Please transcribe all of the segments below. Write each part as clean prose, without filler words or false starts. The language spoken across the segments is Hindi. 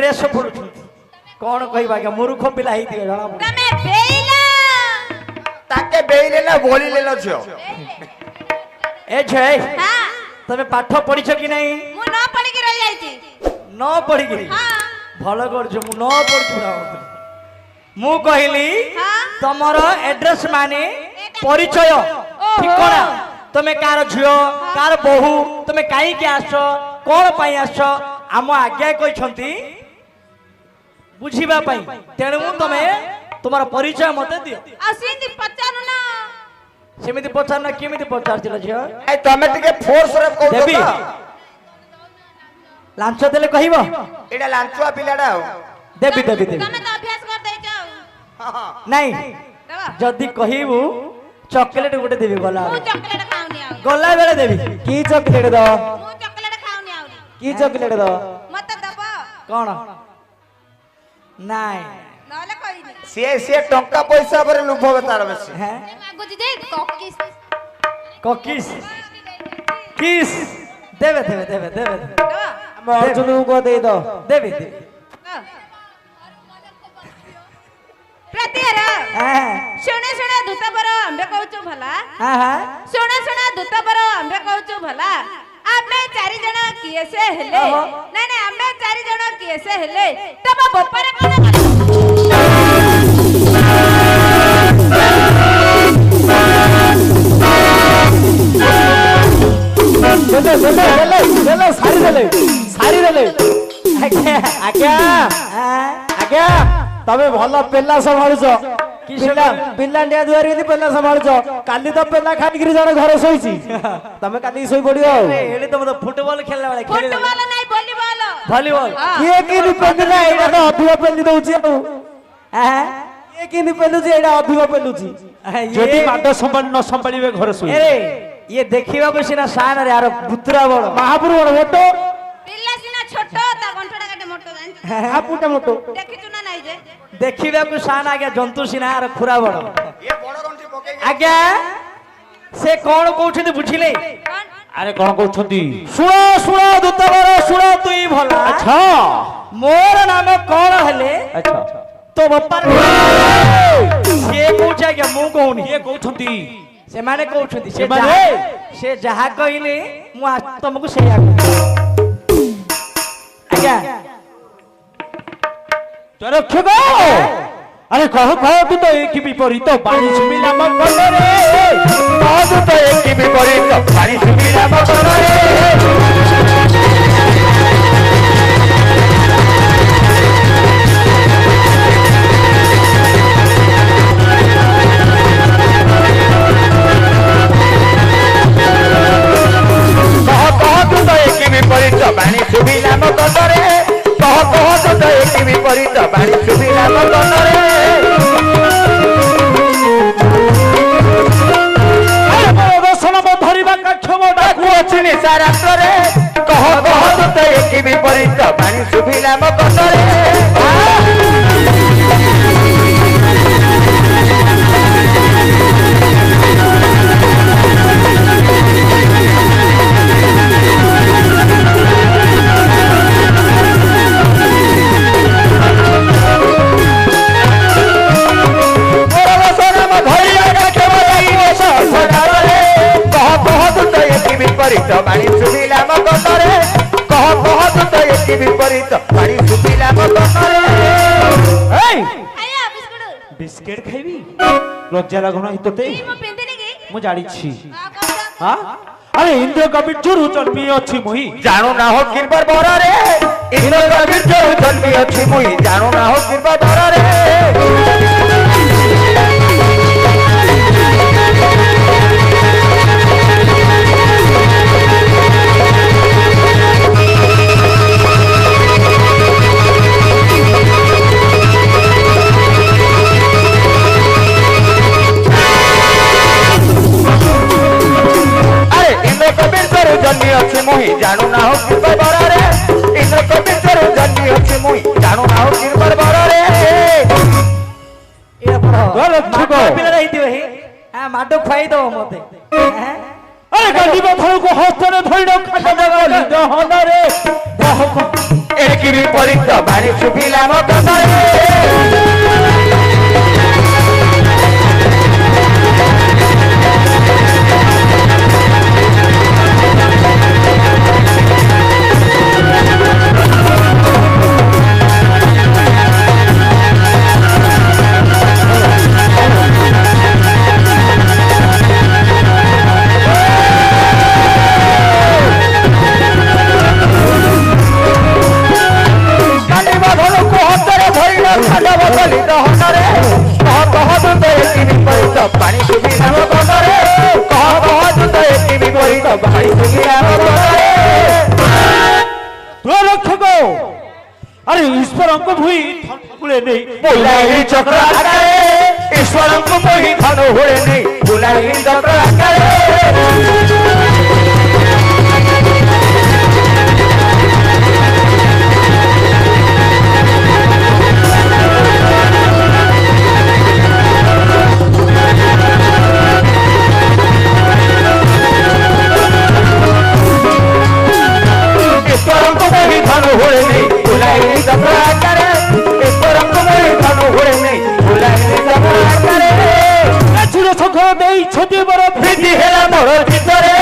ड्रेस फुल कौन कहबा के मूर्ख पिला ही दिए जणा तमे बेइला ताके बेइले ना बोली ले लो छो ए छे हां तमे पाठ पढिछ कि नहीं मु न पढि के रह जाई छी न पढि के हां भलो कर जो मु न पढुरा मु कहली हां तमरो एड्रेस माने परिचय ठिकाना तमे कार झियो कार बहु तमे काई के आछो कोन पई आछो आम आज्ञा कहछंती बुझीबा पई तेणु तमे तुम्हारा परिचय मते दियो असिंदी पचानु ना सेमिति पचार ना केमिति पचार छिलो झियो ए तमे टिके फोर्स रे कहू देबी तो लांच देले कहिबो एडा लांचुआ पिलाडा हो देबी देबी देबी तमे तो अभ्यास कर दै जाओ नहीं देबा जदी कहिबू चॉकलेट गुटे देबी गला मु चॉकलेट खाउनी आउ गला बेले देबी की चॉकलेट दो मु चॉकलेट खाउनी आउ की चॉकलेट दो मत दबा कौन नहीं नले कहिनी से टंका पैसा पर लुभवे तार बेसी है मागुजी दे कोकिस कोकिस किस देबे देबे देबे देबे देबा हम अर्जुन को दे दो देबी देबी प्रत्येर हां सुने सुने दूत पर अंबे कहउछु भला हां हां सुने सुने दूत पर अंबे कहउछु भला आमे चारि जण किए से हेले नहीं नहीं आमे चारि जण किए से हेले तब बपर कोन देले सारी देले आज्ञा आज्ञा तबे भलो पेला संभाळुछ पिला पिला निया दुआर केति पेला संभाळुछ काली तो पेला खानी करी जण घर सोईची तमे काली सोई पडियो एली तो मत फुटबॉल खेलला वाला खेले फुटबॉल नहीं वॉलीबॉल वॉलीबॉल किए की निपेंदला एडा तो अधिक पेली दउची हां किए की निपेलुची एडा अधिक पेलुची जदी माड संभाळ न संभाळिवे घर सोई अरे ये देखिबा को सिना शान रे यार पुत्रा बड़ महापुर बड़ मोटो पिल्ला सिना छोटो ता गंठडा काटे मोटो जान हा पुटा मोटो देखिचु ना नाही जे देखिबा को शान आगे जंतु सिना यार खुरा बड़ ये बड़ गंठी पके आज्ञा से कौन कहउछथि बुझिले कौन अरे कोन कहउछंती सुनो सुनो दूतवर सुनो तुई भला अच्छा मोर नाम कौन हेले अच्छा तो बप्पार से पूछा के मु कहउनी ये कहउछंती से माने कहउछथि से माने? से जहा कहिले मु तुमको सेया आज्ञा तो रक्षक अरे कह तू तो एक विपरीत बाणी सुमिला मकर रे तू तो एक विपरीत पानी सुमिला मकर रे विपरीत बाणी सुमिला मकर रे कह तू तो एक विपरीत बाणी सुमिला मकर रे धरिबा कक्षम डाकू अछि निशा रात्र रे कह तू तो एक विपरीत बाणी सुमिला मकर रे विपरीत बाणी सुमिला मकर रे कह तू तो एक विपरीत बाणी सुमिला मकर रे आया बिस्कुट बिस्किट खाइबी लज्जा लागुना हितते ई मो पिंदिनी की मु जानि छी कौन हां अरे इंद्र कबीर जुरु जन्मी अछि मुही जानू ना हो किरबर बर रे इंद्र कबीर जो जन्मी अछि मुही जानू ना हो किरबर बर रे जन्मी अच्छे मुही जानू ना हो किरबर बर रे इंद्र कबीर जन्मी अच्छे मुही जानू ना हो किरबर बर रे ये पर बोल छुको पिला रही थी वही हां माडो खाई दो मते अरे गंदी बथल को हस्तने धइडो खाता गली दहन रे ଏଣିକି ବିପରୀତ ବାଣୀ ଶୁଭିଲା ମୋ କାନରେ ପାଣି ଶୁଭିଲା ମୋ କାନରେ କହ କହ ଦୂତ ଏଠି ବିପରୀତ ବାଣୀ ଶୁଭିଲା ମୋ କାନରେ तो रक्षक अरे ईश्वर को भूई थकुले नहीं ବୁଲାଇ ଚକ୍ର ଆକାରେ ଈଶ୍ୱରଙ୍କୁ ମୋହି ଧନ ହୁଏ ନେଇ ବୁଲାଇ ଚକ୍ର ଆକାରେ ଈଶ୍ୱରଙ୍କୁ ମୋହି ଧନ ହୁଏ ନେଇ ବୁଲାଇ ଚକ୍ର ଆକାରେ ଈଶ୍ୱରଙ୍କୁ ମୋହି ଧନ ହୁଏ ନେଇ ବୁଲାଇ ଚକ୍ର ଆକାରେ ପ୍ରାଚୀର ଶଙ୍ଖ ଦେଇ ଛୋଟି ବର ଭିତି ହେଲା ମୋର ଭିତରେ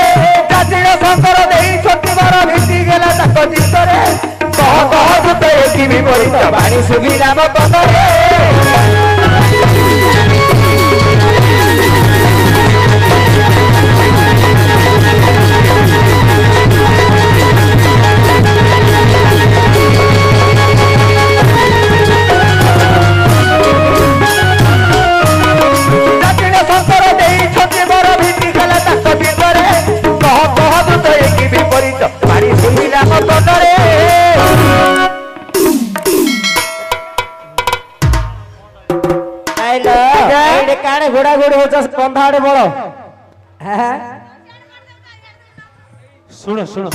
ପ୍ରାଚୀନ ଶଙ୍କର ଦେଇ ଛୋଟି ବର ଭିତି ଗଲା ତାଙ୍କ ଚିତ୍ତରେ କହ କହ ଦୂତ ଏଠି ବିପରୀତ ବାଣୀ ଶୁଭିଲା ମୋ କାନରେ ପ୍ରାଚୀନ ଶଙ୍କର ଦେଇ ଛୋଟି ବର ଭିତି ଗଲା ତାଙ୍କ ଭିତରେ କହ କହ ଦୂତ ଏଠି ବିପରୀତ ବାଣୀ ଶୁଭିଲା ମୋ କାନରେ ଏଇଠି କାଣେ ଘୋଡ଼ା ଘୋଡ଼ି ହଉଛ ବନ୍ଧା ଆଡେ ବଳ ଶୁଣ ଶୁଣ